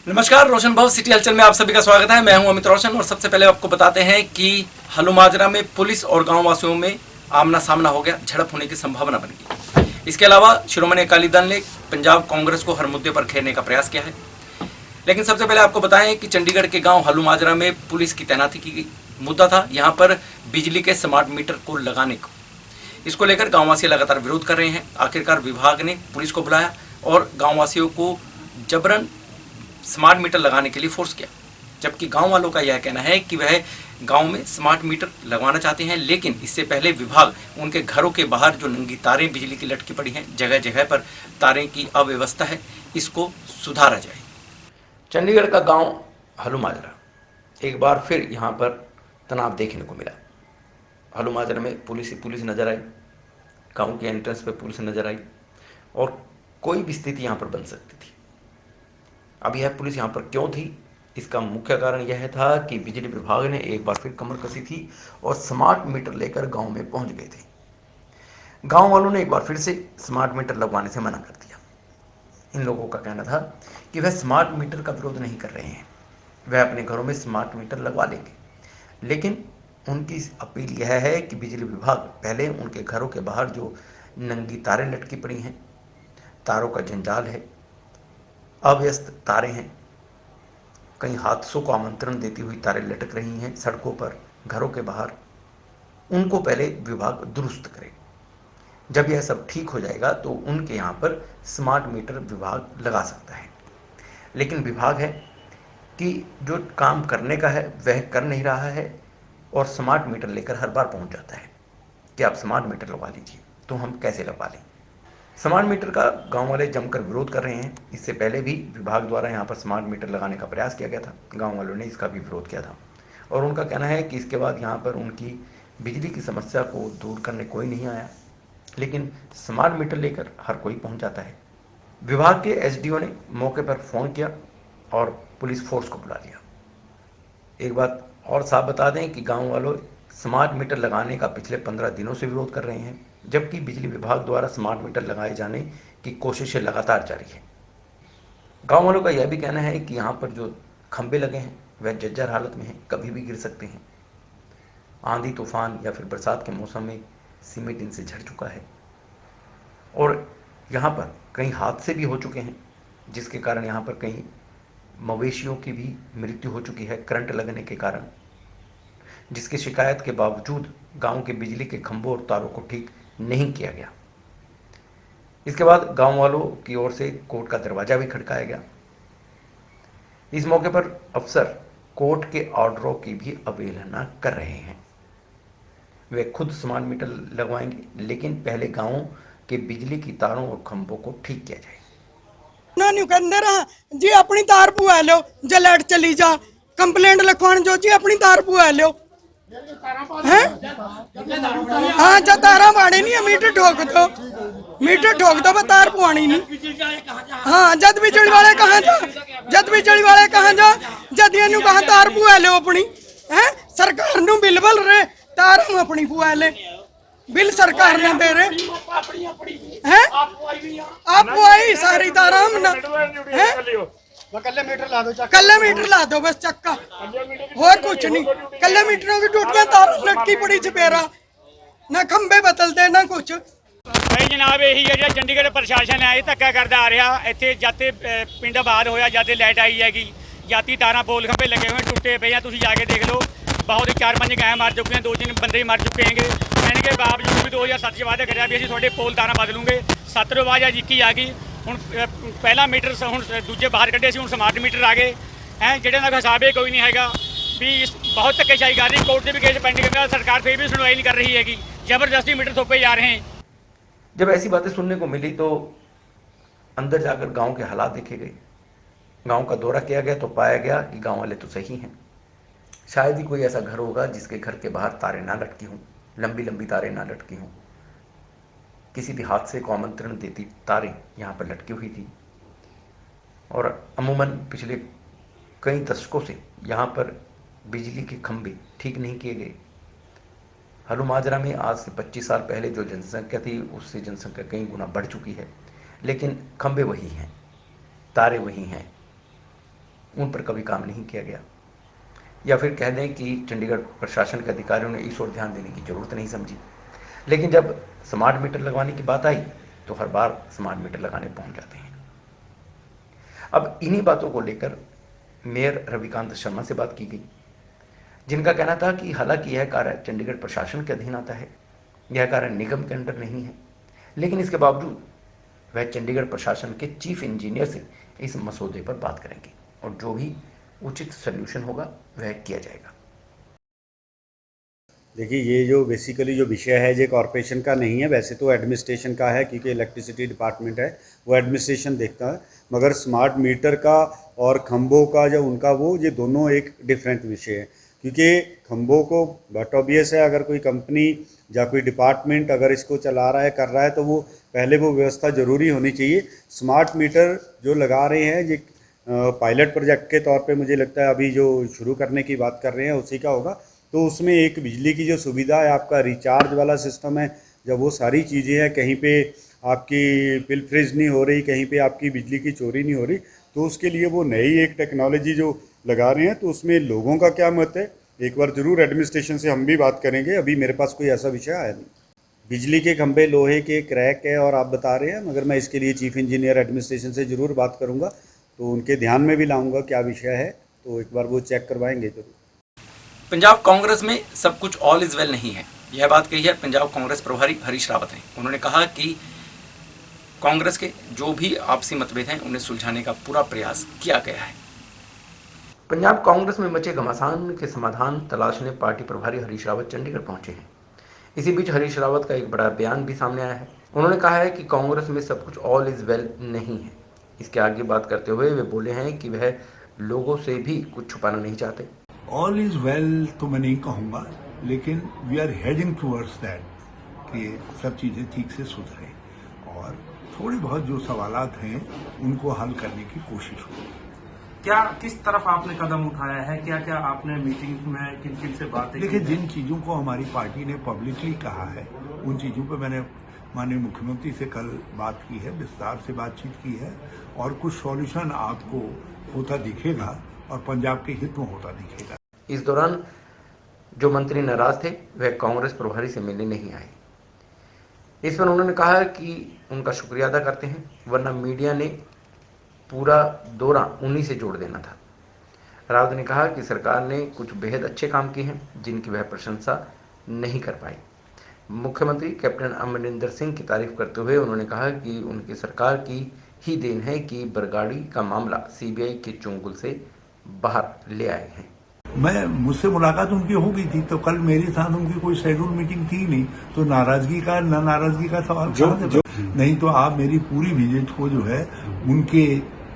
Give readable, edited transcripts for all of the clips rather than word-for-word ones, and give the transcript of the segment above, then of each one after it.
नमस्कार, रोशन भाव सिटी हलचल में आप सभी का स्वागत है। मैं हूं अमित रोशन और सबसे पहले आपको बताते हैं कि हलूमाजरा में पुलिस और गांव वासियों में आमना सामना हो गया, झड़प होने की संभावना बन गई। इसके अलावा शिरोमणि अकाली दल ने पंजाब कांग्रेस को हर मुद्दे पर घेरने का प्रयास किया है। लेकिन सबसे पहले आपको बताएं कि चंडीगढ़ के गाँव हलूमाजरा में पुलिस की तैनाती की गई। मुद्दा था यहाँ पर बिजली के स्मार्ट मीटर को लगाने को। इसको लेकर गाँववासी लगातार विरोध कर रहे हैं। आखिरकार विभाग ने पुलिस को बुलाया और गाँववासियों को जबरन स्मार्ट मीटर लगाने के लिए फोर्स किया, जबकि गांव वालों का यह कहना है कि वह गांव में स्मार्ट मीटर लगवाना चाहते हैं, लेकिन इससे पहले विभाग उनके घरों के बाहर जो नंगी तारें बिजली की लटकी पड़ी हैं, जगह जगह पर तारें की अव्यवस्था है, इसको सुधारा जाए। चंडीगढ़ का गांव हलूमाजरा एक बार फिर यहाँ पर तनाव देखने को मिला। हलूमाजरा में पुलिस नजर आई, गाँव के एंट्रेंस पे पुलिस नजर आई और कोई भी स्थिति यहाँ पर बन सकती थी। अब यह पुलिस यहाँ पर क्यों थी, इसका मुख्य कारण यह था कि बिजली विभाग ने एक बार फिर कमर कसी थी और स्मार्ट मीटर लेकर गांव में पहुंच गए थे। गांव वालों ने एक बार फिर से स्मार्ट मीटर लगवाने से मना कर दिया। इन लोगों का कहना था कि वह स्मार्ट मीटर का विरोध नहीं कर रहे हैं, वह अपने घरों में स्मार्ट मीटर लगवा लेंगे, लेकिन उनकी अपील यह है कि बिजली विभाग पहले उनके घरों के बाहर जो नंगी तारें लटकी पड़ी हैं, तारों का जंजाल है, अव्यस्त तारें हैं, कई हादसों को आमंत्रण देती हुई तारें लटक रही हैं सड़कों पर, घरों के बाहर, उनको पहले विभाग दुरुस्त करे। जब यह सब ठीक हो जाएगा तो उनके यहाँ पर स्मार्ट मीटर विभाग लगा सकता है। लेकिन विभाग है कि जो काम करने का है वह कर नहीं रहा है और स्मार्ट मीटर लेकर हर बार पहुँच जाता है कि आप स्मार्ट मीटर लगवा लीजिए। तो हम कैसे लगवा लें? स्मार्ट मीटर का गांव वाले जमकर विरोध कर रहे हैं। इससे पहले भी विभाग द्वारा यहां पर स्मार्ट मीटर लगाने का प्रयास किया गया था, गांव वालों ने इसका भी विरोध किया था और उनका कहना है कि इसके बाद यहां पर उनकी बिजली की समस्या को दूर करने कोई नहीं आया, लेकिन स्मार्ट मीटर लेकर हर कोई पहुंच जाता है। विभाग के एसडीओ ने मौके पर फ़ोन किया और पुलिस फोर्स को बुला लिया। एक बात और साफ बता दें कि गाँव वालों स्मार्ट मीटर लगाने का पिछले 15 दिनों से विरोध कर रहे हैं, जबकि बिजली विभाग द्वारा स्मार्ट मीटर लगाए जाने की कोशिशें लगातार जारी है। गांव वालों का यह भी कहना है कि यहाँ पर जो खंभे लगे हैं वह जर्जर हालत में हैं, कभी भी गिर सकते हैं। आंधी तूफान या फिर बरसात के मौसम में सीमेंट इनसे झड़ चुका है और यहाँ पर कई हादसे भी हो चुके हैं, जिसके कारण यहाँ पर कई मवेशियों की भी मृत्यु हो चुकी है करंट लगने के कारण, जिसकी शिकायत के बावजूद गांव के बिजली के खंभों और तारों को ठीक नहीं किया गया। इसके बाद गांव वालों की ओर से कोर्ट का दरवाजा भी खटकाया गया। इस मौके पर अफसर कोर्ट के ऑर्डरों की भी अवहेलना कर रहे हैं। वे खुद स्मार्ट मीटर लगवाएंगे, लेकिन पहले गांवों के बिजली की तारों और खंभों को ठीक किया जाए। कहते रहा जी अपनी तार पुआ लो, जो लाइट चली जा कंप्लेंट लिखवाण जो जी अपनी तार पुआ लो है। हाँ जब तारा माड़ी नहीं मीटर ठोक दो बस तार पुआनी नहीं। हाँ जद बिजली वाले कहाँ जा जद ये कहा तार पुआ लो अपनी है। सरकार नू बिल बल रहे तार हम अपनी पुआ ले, बिल सरकार ने दे रहे हैं। आप आई सारी तारा हम ना है, कल्ले मीटर ला दो बस चक्का, और कुछ नहीं। कल्ले मीटरों की टूटियां तार लटकी पड़ी चपेरा, ना खंबे बदलते ना कुछ। जनाब यही है चंडीगढ़ प्रशासन है धक्का करता आ रहा। इतने जाते पिंड आबाद होया, जाते लाइट आई हैगी, जाती तारा पोल खंबे लगे हुए टुटे पे हैं। तुम जाके देख लो, बहुत 4-5 गाय मर चुके हैं, 2-3 बंदे मर चुके हैं। कहने के बावजूद भी 2007 वादा कराया भी असं थोड़े पोल तारा बदलूंगे। 7 ਤੋਂ ਬਾਅਦ ਜਿੱਕੀ आ गई। ਹੁਣ ਪਹਿਲਾ ਮੀਟਰ ਹੁਣ ਦੂਜੇ ਬਾਹਰ ਕੱਢੇ ਸੀ, ਹੁਣ ਸਮਾਰਟ ਮੀਟਰ ਆ ਗਏ हैं। ਜਿਹੜੇ ਦਾ ਹਿਸਾਬ ਹੀ ਕੋਈ नहीं हैगा भी बहुत धक्केशाही कर रही। कोर्ट से भी केस पेंडिंग है, सरकार फिर भी सुनवाई नहीं कर रही हैगी, जबरदस्ती मीटर थोपे जा रहे हैं। जब ऐसी बातें सुनने को मिली तो अंदर जाकर गांव के हालात देखे गए। गांव का दौरा किया गया तो पाया गया कि गांव वाले तो सही हैं। शायद ही कोई ऐसा घर होगा जिसके घर के बाहर तारें ना लटकी हों, लंबी लंबी तारें ना लटकी हों। किसी भी हादसे को आमंत्रण देती तारें यहाँ पर लटकी हुई थी और अमूमन पिछले कई दशकों से यहाँ पर बिजली के खंभे ठीक नहीं किए गए। हलूमाजरा में आज से 25 साल पहले जो जनसंख्या थी उससे जनसंख्या कई गुना बढ़ चुकी है, लेकिन खंभे वही हैं, तारे वही हैं, उन पर कभी काम नहीं किया गया, या फिर कह दें कि चंडीगढ़ प्रशासन के अधिकारियों ने इस ओर ध्यान देने की जरूरत नहीं समझी। लेकिन जब स्मार्ट मीटर लगवाने की बात आई तो हर बार स्मार्ट मीटर लगाने पहुंच जाते हैं। अब इन्हीं बातों को लेकर मेयर रविकांत शर्मा से बात की गई, जिनका कहना था कि हालांकि यह कार्य चंडीगढ़ प्रशासन के अधीन आता है, यह कार्य निगम के अंडर नहीं है, लेकिन इसके बावजूद वह चंडीगढ़ प्रशासन के चीफ इंजीनियर से इस मसौदे पर बात करेंगे और जो भी उचित सल्यूशन होगा वह किया जाएगा। देखिए, ये जो बेसिकली जो विषय है ये कॉरपोरेशन का नहीं है, वैसे तो एडमिनिस्ट्रेशन का है, क्योंकि इलेक्ट्रिसिटी डिपार्टमेंट है, वो एडमिनिस्ट्रेशन देखता है। मगर स्मार्ट मीटर का और खंभों का जो उनका वो ये दोनों एक डिफरेंट विषय है, क्योंकि खंभों को बट ऑब्वियस है, अगर कोई कंपनी या कोई डिपार्टमेंट अगर इसको चला रहा है कर रहा है तो वो पहले वो व्यवस्था ज़रूरी होनी चाहिए। स्मार्ट मीटर जो लगा रहे हैं ये पायलट प्रोजेक्ट के तौर पे मुझे लगता है अभी जो शुरू करने की बात कर रहे हैं उसी का होगा। तो उसमें एक बिजली की जो सुविधा है, आपका रिचार्ज वाला सिस्टम है, जब वो सारी चीज़ें हैं, कहीं पे आपकी पिलफ्रेज नहीं हो रही, कहीं पे आपकी बिजली की चोरी नहीं हो रही, तो उसके लिए वो नई एक टेक्नोलॉजी जो लगा रहे हैं, तो उसमें लोगों का क्या मत है एक बार ज़रूर एडमिनिस्ट्रेशन से हम भी बात करेंगे। अभी मेरे पास कोई ऐसा विषय आया नहीं। बिजली के खंभे लोहे के क्रैक है और आप बता रहे हैं, मगर मैं इसके लिए चीफ इंजीनियर एडमिनिस्ट्रेशन से ज़रूर बात करूँगा, तो उनके ध्यान में भी लाऊंगा क्या विषय है, तो एक बार वो चेक करवाएंगे जरूर। पंजाब कांग्रेस में सब कुछ ऑल इज वेल नहीं है, यह बात कही है पंजाब कांग्रेस प्रभारी हरीश रावत ने। उन्होंने कहा कि कांग्रेस के जो भी आपसी मतभेद हैं उन्हें सुलझाने का पूरा प्रयास किया गया है। पंजाब कांग्रेस में मचे घमासान के समाधान तलाशने पार्टी प्रभारी हरीश रावत चंडीगढ़ पहुंचे हैं। इसी बीच हरीश रावत का एक बड़ा बयान भी सामने आया है। उन्होंने कहा है कि कांग्रेस में सब कुछ ऑल इज वेल नहीं है। इसके आगे बात करते हुए वे बोले हैं कि वह लोगों से भी कुछ छुपाना नहीं चाहते। ऑल इज वेल तो मैं नहीं कहूँगा, लेकिन we are heading towards that कि सब चीज़ें ठीक से सुधरें और थोड़े बहुत जो सवालात हैं उनको हल करने की कोशिश हो। क्या किस तरफ आपने कदम उठाया है, क्या क्या आपने मीटिंग में किन किन से बातें? देखिए, जिन चीज़ों को हमारी पार्टी ने पब्लिकली कहा है उन चीज़ों पर मैंने माननीय मुख्यमंत्री से कल बात की है, विस्तार से बातचीत की है और कुछ सॉल्यूशन आपको होता दिखेगा और पंजाब के हित में होता दिखेगा। इस दौरान जो मंत्री नाराज थे वह कांग्रेस प्रभारी से मिलने नहीं आए। इस पर उन्होंने कहा कि उनका शुक्रिया अदा करते हैं, वरना मीडिया ने पूरा दौरा उन्हीं से जोड़ देना था। रावत ने कहा कि सरकार ने कुछ बेहद अच्छे काम किए हैं जिनकी वह प्रशंसा नहीं कर पाई। मुख्यमंत्री कैप्टन अमरिंदर सिंह की तारीफ करते हुए उन्होंने कहा कि उनकी सरकार की ही देन है कि बरगाड़ी का मामला सीबीआई के चुंगल से बाहर ले आए हैं। मुझसे मुलाकात उनकी हो गई थी, तो कल मेरे साथ उनकी कोई शेड्यूल मीटिंग थी नहीं, तो नाराजगी का न नाराजगी का सवाल नहीं, तो आप मेरी पूरी विजिट को जो है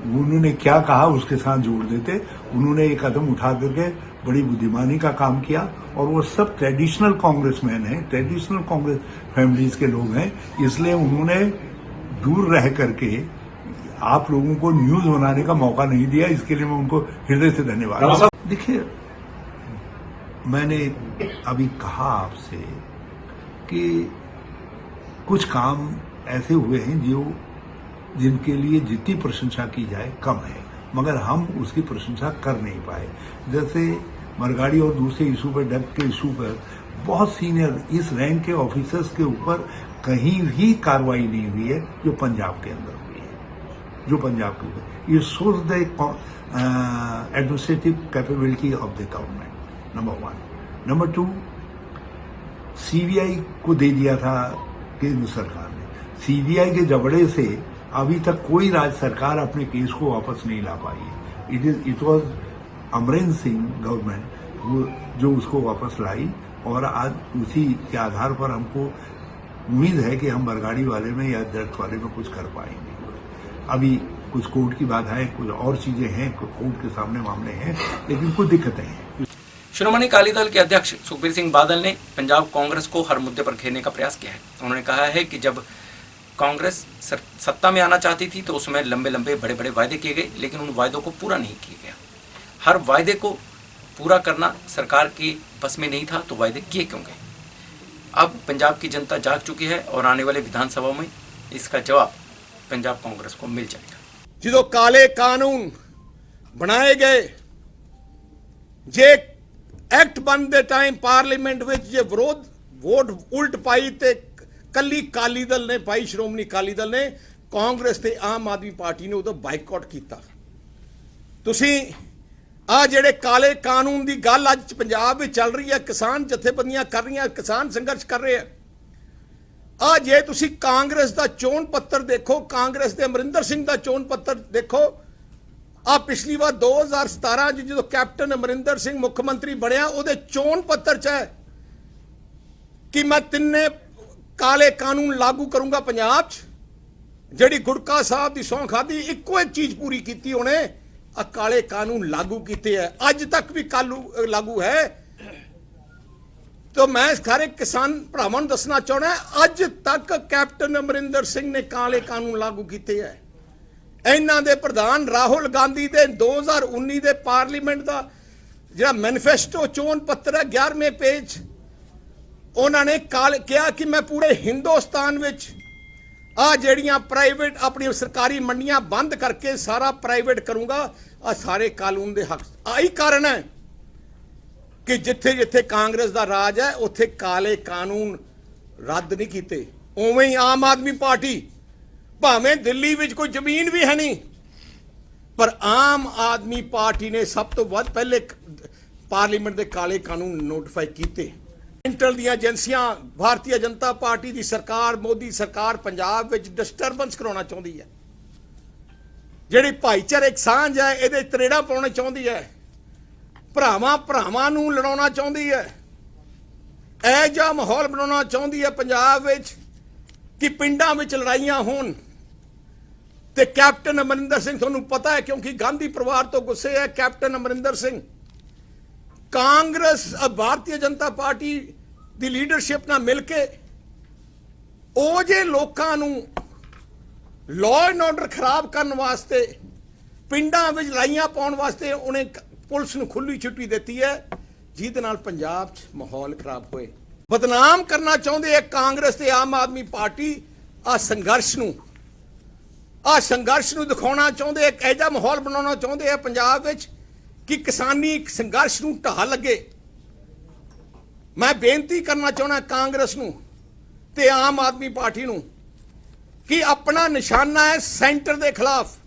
उन्होंने क्या कहा उसके साथ जोड़ देते। उन्होंने एक कदम उठा करके बड़ी बुद्धिमानी का काम किया और वो सब ट्रेडिशनल कांग्रेसमैन हैं, ट्रेडिशनल कांग्रेस फैमिलीज के लोग हैं, इसलिए उन्होंने दूर रह करके आप लोगों को न्यूज बनाने का मौका नहीं दिया। इसके लिए मैं उनको हृदय से धन्यवाद। देखिए, मैंने अभी कहा आपसे कि कुछ काम ऐसे हुए हैं जिनके लिए जितनी प्रशंसा की जाए कम है, मगर हम उसकी प्रशंसा कर नहीं पाए। जैसे बरगाड़ी और दूसरे इशू पर, डेप्थ के इशू पर बहुत सीनियर इस रैंक के ऑफिसर्स के ऊपर कहीं भी कार्रवाई नहीं हुई है जो पंजाब के अंदर हुई है, जो पंजाब के ऊपर। ये shows the administrative capability of the government, number 1। Number 2, CBI को दे दिया था केंद्र सरकार ने। सीबीआई के जबड़े से अभी तक कोई राज्य सरकार अपने केस को वापस नहीं ला पाई है। It was Amarinder Singh government जो उसको वापस लाई और आज उसी के आधार पर हमको उम्मीद है कि हम बरगाड़ी वाले में या दर्द वाले में कुछ कर पाएंगे। अभी कुछ कोर्ट की बाधाएं, कुछ और चीजें हैं, कोर्ट के सामने मामले हैं, लेकिन कुछ दिक्कतें हैं। शिरोमणि अकाली दल के अध्यक्ष सुखबीर सिंह बादल ने पंजाब कांग्रेस को हर मुद्दे पर घेरने का प्रयास किया है। उन्होंने कहा है कि जब कांग्रेस सत्ता में आना चाहती थी तो उसमें लंबे लंबे बड़े बड़े वायदे किए गए, लेकिन उन वायदों को पूरा नहीं किया गया। हर वायदे को पूरा करना सरकार की बस में नहीं था, तो वायदे किए क्यों गए? अब पंजाब की जनता जाग चुकी है और आने वाले विधानसभा में इसका जवाब पंजाब कांग्रेस को मिल जाएगा। जो काले कानून बनाए गए जे एक्ट बनते टाइम पार्लीमेंट में जे विरोध वोट उल्ट पाई ते कली अकाली दल ने पाई, श्रोमणी अकाली दल ने, कांग्रेस ते आम आदमी पार्टी ने उदों बाइकआउट किया। तुसीं आ जेड़े काले कानून की गल अज पंजाब में चल रही है, किसान जथेबंदियां कर रही हैं, किसान संघर्ष कर रहे हैं। आ जे तुसीं कांग्रेस का चोण पत्र देखो, कांग्रेस के अमरिंदर सिंह का चोण पत्र देखो, आ पिछली बार 2017 जो कैप्टन अमरिंदर सिंह मुख्यमंत्री बनया उहदे चोण पत्र च है कि मैं तिन्ने काले कानून लागू करूंगा पंजाब च। जिहड़ी गुड़का साहब की सौं खाधी, इक्को एक चीज पूरी की उन्हें, आ काले कानून लागू किए है, अज तक भी लागू है। तो मैं सारे किसान भरावां नूं दसना चाहना, अज तक कैप्टन अमरिंदर सिंह ने काले कानून लागू किए है। इन्हां दे प्रधान राहुल गांधी दे 2019 दे पार्लीमेंट का जिहड़ा मैनीफेस्टो चोण पत्र है 11वें पेज, उन्होंने कहा कि मैं पूरे हिंदुस्तान विच आ जेड़ियां प्राइवेट अपनी सरकारी मंडियां बंद करके सारा प्राइवेट करूंगा। आ सारे कानून दे हक, आई कारण है कि जिथे जिथे कांग्रेस का राज है उत्थे काले कानून रद्द नहीं किए। उवें ही आम आदमी पार्टी, भावें दिल्ली विच कोई जमीन भी है नहीं, पर आम आदमी पार्टी ने सब तो वध पहले पार्लीमेंट के काले कानून नोटिफाई किए। इंटर दी एजेंसियां, भारतीय जनता पार्टी की सरकार, मोदी सरकार पंजाब विच डिस्टरबेंस कराना चाहती है, जिहड़ी भाईचारक सांझ है इहदे तरेड़ा पाउणा चाहती है, भरावां भरावां नूं लड़ाउणा चाहती है, ऐ जिहा माहौल बनाउणा चाहती है पंजाब विच कि पिंडां विच लड़ाइयां होण। ते कैप्टन अमरिंदर सिंह, तुहानूं पता है क्योंकि गांधी परिवार तो गुस्से है, कैप्टन अमरिंदर सिंह कांग्रेस भारतीय जनता पार्टी की लीडरशिप नाल मिलके ओ जे लोकां नूं लॉ एंड ऑर्डर खराब करने वास्ते, पिंडां विच लड़ाइयां पाउण वास्ते उन्हें पुलिस नूं खुली छुट्टी दी है, जिहदे नाल पंजाब च माहौल खराब होए। बदनाम करना चाहुंदे है कांग्रेस ते आम आदमी पार्टी। आ संघर्ष नूं दिखाउणा चाहुंदे, एक ऐजा माहौल बनाउणा चाहुंदे है पंजाब विच कि किसानी संघर्ष नूं ढाह लगे। मैं बेनती करना चाहना कांग्रेस नूं ते आम आदमी पार्टी नूं कि अपना निशाना है सेंटर के खिलाफ,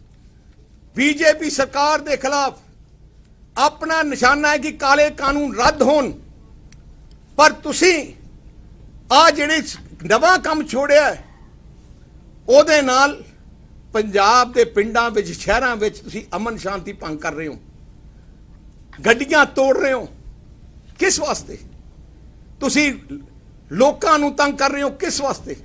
बीजेपी सरकार के खिलाफ अपना निशाना है कि काले कानून रद्द होण। पर तुसीं आ जिहड़े नवां काम छोड़िया उहदे नाल पंजाब के पिंडां विच, शहरां विच तुसीं अमन शांति भंग कर रहे हो, गड्डियां तोड़ रहे हो। किस वास्ते? तुसीं लोकां नूं तंग कर रहे हो, किस वास्ते?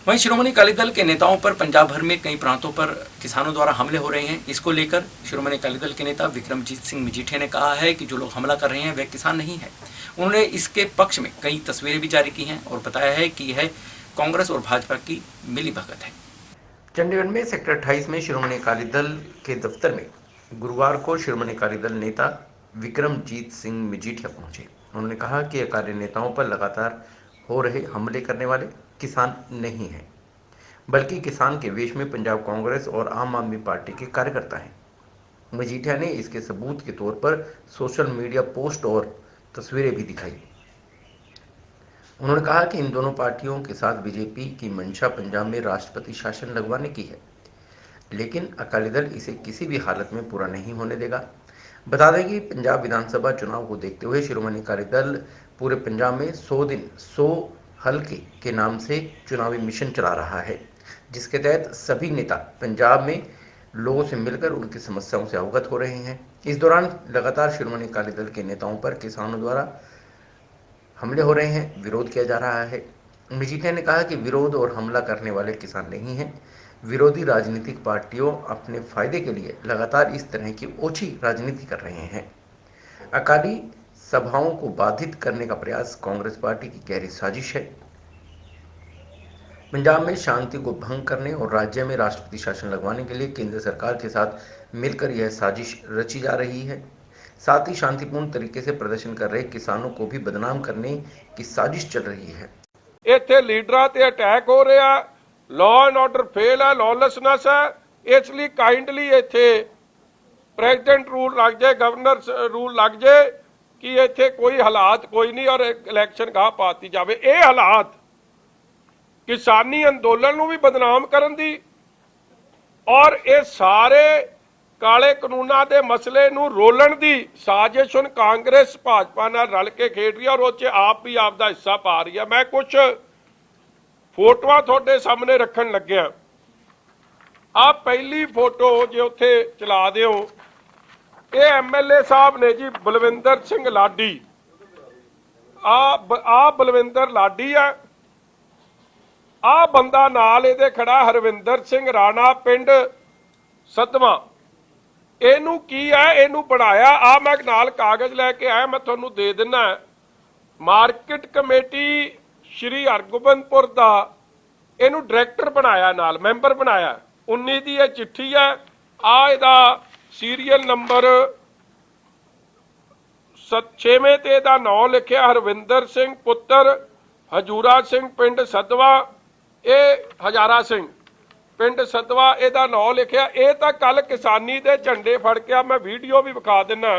वहीं श्रोमणी अकाली दल के नेताओं पर पंजाब भर में कई प्रांतों पर किसानों द्वारा हमले हो रहे हैं। इसको लेकर श्रोमणी अकाली दल के नेता विक्रमजीत सिंह मजीठिया ने कहा है कि जो लोग हमला कर रहे हैं वे किसान नहीं है। उन्होंने इसके पक्ष में कई तस्वीरें भी जारी की हैं और बताया है कि यह कांग्रेस और भाजपा की मिलीभगत है। चंडीगढ़ में सेक्टर 28 में श्रोमणी अकाली दल के दफ्तर में गुरुवार को श्रोमणी अकाली दल नेता विक्रमजीत सिंह मजीठिया पहुंचे। उन्होंने कहा कि अकाली नेताओं पर लगातार हो रहे हमले करने वाले किसान नहीं हैं, बल्कि किसान के वेश में पंजाब कांग्रेस और आम आदमी पार्टी के कार्यकर्ता हैं। मजीठिया ने इसके सबूत के तौर पर सोशल मीडिया पोस्ट और तस्वीरें भी दिखाई। उन्होंने कहा कि इन दोनों पार्टियों के साथ बीजेपी की मंशा पंजाब में राष्ट्रपति शासन लगवाने की है, लेकिन अकाली दल इसे किसी भी हालत में पूरा नहीं होने देगा। बता दें कि पंजाब विधानसभा चुनाव को देखते हुए श्रोमणी अकाली दल पूरे पंजाब में 100 दिन 100 हल्के के नाम से चुनावी मिशन चला रहा है, जिसके तहत सभी नेता पंजाब में लोगों से मिलकर उनकी समस्याओं से अवगत हो रहे हैं। इस दौरान लगातार श्रोमणी अकाली दल के नेताओं पर किसानों द्वारा हमले हो रहे हैं, विरोध किया जा रहा है। मजीठिया ने कहा कि विरोध और हमला करने वाले किसान नहीं हैं। विरोधी राजनीतिक पार्टियों अपने फायदे के लिए लगातार इस तरह की ओछी राजनीति कर रहे हैं। अकाली सभाओं को बाधित करने का प्रयास कांग्रेस पार्टी की गहरी साजिश है। पंजाब में शांति को भंग करने और राज्य में राष्ट्रपति शासन लगवाने के लिए केंद्र सरकार के साथ मिलकर यह साजिश रची जा रही है। साथ ही शांतिपूर्ण तरीके से प्रदर्शन कर रहे किसानों को भी बदनाम करने की साजिश चल रही है। ਇੱਥੇ ਲੀਡਰਾਂ ਤੇ ਅਟੈਕ ਹੋ ਰਿਹਾ, ਲਾਅ ਐਂਡ ਆਰਡਰ ਫੇਲ ਹੈ, ਲॉलेसनेस है, ਇਸ ਲਈ ਕਾਈਂਡਲੀ ਇੱਥੇ ਪ੍ਰੈਜ਼ੀਡੈਂਟ ਰੂਲ ਲੱਗ ਜਾਏ, ਗਵਰਨਰ ਰੂਲ ਲੱਗ ਜਾਏ ਕਿ ਇੱਥੇ ਕੋਈ ਹਾਲਾਤ ਕੋਈ ਨਹੀਂ ਔਰ ਇਲੈਕਸ਼ਨ ਗਾਹ ਪਾਤੀ ਜਾਵੇ। ਇਹ ਹਾਲਾਤ ਕਿਸਾਨੀ ਅੰਦੋਲਨ ਨੂੰ ਵੀ ਬਦਨਾਮ ਕਰਨ ਦੀ ਔਰ ਇਹ ਸਾਰੇ ਕਾਲੇ ਕਾਨੂੰਨਾਂ ਦੇ ਮਸਲੇ ਨੂੰ ਰੋਲਣ ਦੀ ਸਾਜ਼ਿਸ਼ ਹੁਣ ਕਾਂਗਰਸ ਭਾਜਪਾ ਨਾਲ ਰਲ ਕੇ ਖੇਡ ਰਹੀ ਹੈ ਔਰ ਉਹ 'ਚ ਆਪ ਵੀ ਆਪ ਦਾ ਹਿੱਸਾ ਪਾ ਰਹੀ ਹੈ। ਮੈਂ ਕੁਝ ਫੋਟੋਆਂ ਤੁਹਾਡੇ ਸਾਹਮਣੇ ਰੱਖਣ ਲੱਗਿਆ। ਆ ਪਹਿਲੀ ਫੋਟੋ ਜੇ ਉੱਥੇ ਚਲਾ ਦਿਓ, ਇਹ ਐਮਐਲਏ ਸਾਹਿਬ ਨੇ ਜੀ ਬਲਵਿੰਦਰ ਸਿੰਘ ਲਾਡੀ। ਆ ਬਲਵਿੰਦਰ ਲਾਡੀ ਆ। ਆ ਬੰਦਾ ਨਾਲ ਇਹਦੇ ਖੜਾ ਹਰਵਿੰਦਰ ਸਿੰਘ ਰਾਣਾ ਪਿੰਡ ਸਦਵਾ। ਇਹਨੂੰ ਕੀ ਹੈ, ਇਹਨੂੰ ਬਣਾਇਆ ਆ ਮੈਂ ਨਾਲ ਕਾਗਜ਼ ਲੈ ਕੇ ਆਇਆ, ਮੈਂ ਤੁਹਾਨੂੰ ਦੇ ਦਿੰਨਾ। ਮਾਰਕੀਟ ਕਮੇਟੀ ਸ਼੍ਰੀ ਹਰਗੋਬਿੰਦਪੁਰ ਦਾ ਇਹਨੂੰ ਡਾਇਰੈਕਟਰ ਬਣਾਇਆ, ਨਾਲ ਮੈਂਬਰ ਬਣਾਇਆ। 19 ਦੀ ਇਹ ਚਿੱਠੀ ਹੈ। ਆ ਇਹਦਾ ਸੀਰੀਅਲ ਨੰਬਰ 6ਵੇਂ ਤੇ ਇਹਦਾ ਨਾਮ ਲਿਖਿਆ ਹਰਵਿੰਦਰ ਸਿੰਘ ਪੁੱਤਰ ਹਜੂਰਾ ਸਿੰਘ ਪਿੰਡ ਸਦਵਾ। ਇਹ ਹਜ਼ਾਰਾ ਸਿੰਘ ਪਿੰਡ ਸਦਵਾ ਇਹਦਾ ਨਾਮ ਲਿਖਿਆ। ਇਹ ਤਾਂ ਕੱਲ ਕਿਸਾਨੀ ਦੇ ਝੰਡੇ ਫੜ ਕੇ ਆ, ਮੈਂ ਵੀਡੀਓ ਵੀ ਵਿਖਾ ਦਿੰਨਾ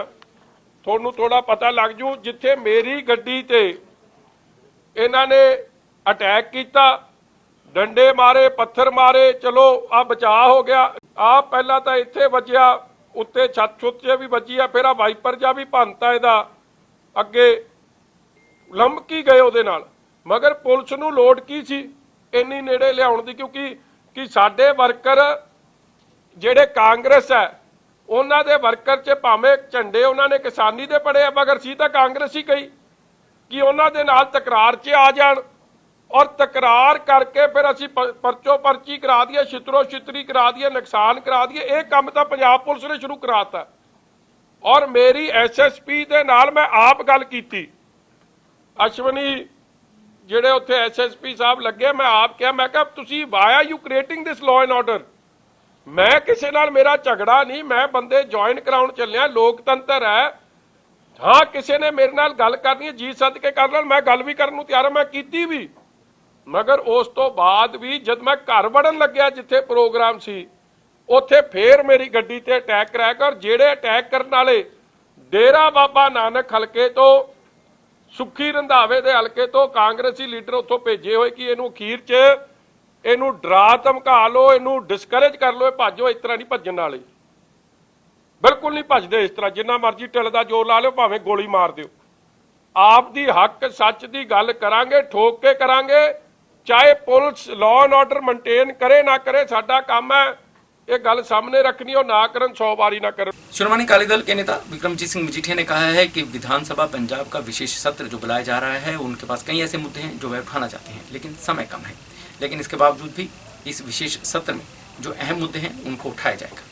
ਤੁਹਾਨੂੰ, ਥੋੜਾ ਪਤਾ ਲੱਗ ਜੂ। ਜਿੱਥੇ ਮੇਰੀ ਗੱਡੀ ਤੇ ਇਹਨਾਂ ਨੇ ਅਟੈਕ ਕੀਤਾ, ਡੰਡੇ ਮਾਰੇ, ਪੱਥਰ ਮਾਰੇ, ਚਲੋ ਆ ਬਚਾਅ ਹੋ ਗਿਆ। ਆ ਪਹਿਲਾਂ ਤਾਂ ਇੱਥੇ ਵੱਜਿਆ, ਉੱਤੇ ਛੱਤ ਛੁੱਤੇ ਵੀ ਵੱਜੀ ਆ, ਫਿਰ ਆ ਵਾਈਪਰ ਜਾ ਵੀ ਭੰਨਤਾ ਇਹਦਾ, ਅੱਗੇ ਲੰਮਕੀ ਗਏ ਉਹਦੇ ਨਾਲ। ਮਗਰ ਪੁਲਿਸ ਨੂੰ ਲੋੜ ਕੀ ਸੀ ਇੰਨੀ ਨੇੜੇ ਲਿਆਉਣ ਦੀ? ਕਿ ਸਾਡੇ ਵਰਕਰ ਜਿਹੜੇ ਕਾਂਗਰਸ ਹੈ ਉਹਨਾਂ ਦੇ ਵਰਕਰ 'ਚ ਭਾਵੇਂ ਝੰਡੇ ਉਹਨਾਂ ਨੇ ਕਿਸਾਨੀ ਦੇ ਪੜੇ ਆ, ਮਗਰ ਸੀ ਤਾਂ ਕਾਂਗਰਸੀ ਕਈ ਕਿ ਉਹਨਾਂ ਦੇ ਨਾਲ ਤਕਰਾਰ 'ਚ ਆ ਜਾਣ ਔਰ ਤਕਰਾਰ ਕਰਕੇ ਫਿਰ ਅਸੀਂ ਪਰਚੋ ਪਰਚੀ ਕਰਾ ਦਈਏ, ਛਿੱਤਰੋ ਛਿੱਤਰੀ ਕਰਾ ਦਈਏ, ਨੁਕਸਾਨ ਕਰਾ ਦਈਏ। ਇਹ ਕੰਮ ਤਾਂ ਪੰਜਾਬ ਪੁਲਿਸ ਨੇ ਸ਼ੁਰੂ ਕਰਾਤਾ ਔਰ ਮੇਰੀ ਐਸਐਸਪੀ ਦੇ ਨਾਲ ਮੈਂ ਆਪ ਗੱਲ ਕੀਤੀ। ਅਸ਼ਵਨੀ ਜਿਹੜੇ ਉੱਥੇ ਐਸਐਸਪੀ ਸਾਹਿਬ ਲੱਗੇ, ਮੈਂ ਆਪ ਕਿਹਾ, ਮੈਂ ਕਿਹਾ ਤੁਸੀਂ why are you creating this law and order? ਮੈਂ ਕਿਸੇ ਨਾਲ ਮੇਰਾ ਝਗੜਾ ਨਹੀਂ, ਮੈਂ ਬੰਦੇ ਜੁਆਇਨ ਕਰਾਉਣ ਚੱਲਿਆ, ਲੋਕਤੰਤਰ ਹੈ। ਹਾਂ ਕਿਸੇ ਨੇ ਮੇਰੇ ਨਾਲ ਗੱਲ ਕਰਨੀ ਹੈ ਜੀ ਸੱਦ ਕੇ ਕਰ ਲੈਣ, ਮੈਂ ਗੱਲ ਵੀ ਕਰਨ ਨੂੰ ਤਿਆਰ ਹਾਂ, ਮੈਂ ਕੀਤੀ ਵੀ। ਮਗਰ ਉਸ ਤੋਂ ਬਾਅਦ ਵੀ ਜਦ ਮੈਂ ਘਰ ਵੜਨ ਲੱਗਿਆ ਜਿੱਥੇ ਪ੍ਰੋਗਰਾਮ ਸੀ, ਉੱਥੇ ਫੇਰ ਮੇਰੀ ਗੱਡੀ ਤੇ ਅਟੈਕ ਕਰਾਇਆ ਕਰ। ਜਿਹੜੇ ਅਟੈਕ ਕਰਨ ਵਾਲੇ ਡੇਰਾ ਬਾਬਾ ਨਾਨਕ ਹਲਕੇ ਤੋਂ, ਸੁੱਖੀ ਰੰਧਾਵੇ ਦੇ ਹਲਕੇ ਤੋਂ ਕਾਂਗਰਸੀ ਲੀਡਰ ਉੱਥੋਂ ਭੇਜੇ ਹੋਏ ਕਿ ਇਹਨੂੰ ਅਖੀਰ 'ਚ ਇਹਨੂੰ ਡਰਾ ਧਮਕਾ ਲਓ, ਇਹਨੂੰ ਡਿਸਕਰੇਜ ਕਰ ਲਓ, ਇਹ ਭੱਜੋ। ਇਸ ਤਰ੍ਹਾਂ ਨਹੀਂ ਭੱਜਣ ਵਾਲੇ, ਬਿਲਕੁਲ ਨਹੀਂ ਭੱਜਦੇ ਇਸ ਤਰ੍ਹਾਂ। ਜਿੰਨਾ ਮਰਜ਼ੀ ਢਿੱਲ ਦਾ ਜ਼ੋਰ ਲਾ ਲਿਓ, ਭਾਵੇਂ ਗੋਲੀ ਮਾਰ ਦਿਓ। ਆਪ ਦੀ ਹੱਕ ਸੱਚ ਦੀ ਗੱਲ ਕਰਾਂਗੇ, ਠੋਕ ਕੇ ਕਰਾਂਗੇ, ਚਾਹੇ police law and order maintain करे ना करे, साडा काम है ये गल सामने रखनी और ना करन 100 बारी ना करन। श्रोमणी अकाली दल के नेता विक्रमजीत सिंह मजीठिया ने कहा है कि विधानसभा पंजाब का विशेष सत्र जो बुलाया जा रहा है, उनके पास कई ऐसे मुद्दे हैं जो वह उठाना चाहते हैं, लेकिन समय कम है। लेकिन इसके बावजूद भी इस विशेष सत्र में जो अहम मुद्दे हैं उनको उठाया जाएगा।